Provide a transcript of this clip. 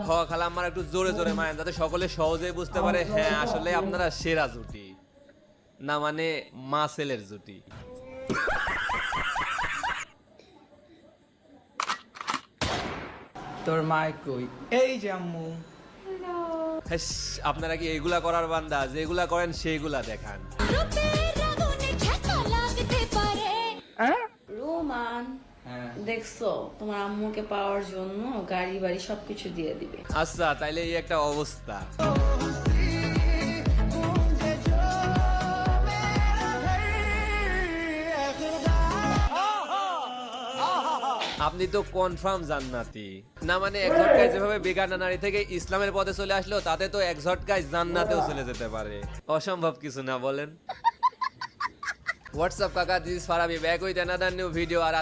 হ খালা আমার একটু জোরে জোরে মায়েন যাতে সকলে সহজেই বুঝতে পারে হ্যাঁ আসলে আপনারা সেরা জুটি না মানে মাসেলের জুটি। তোর মায় কই? এই যে আম্মু। হ্যাস, আপনারা কি এইগুলা করার বান্দা যেগুলা করেন সেইগুলা দেখান। রোমান হ্যাঁ। দেখছো তোমার আম্মুকে পাওয়ার জন্য গাড়ি বাড়ি সবকিছু দিয়ে দিবে। আচ্ছা তাইলে এই একটা অবস্থা। আপনি তো কনফার্ম জান্নাতি না মানে এক ঝটকায় যেভাবে বেগানা নারী থেকে ইসলামের পথে চলে আসলো তাতে তো এক ঝটকায় জান্নাতেও চলে যেতে পারে, অসম্ভব কিছু না বলেন। হোয়াটসঅ্যাপ কাকা, this is Farabi back with another new video. R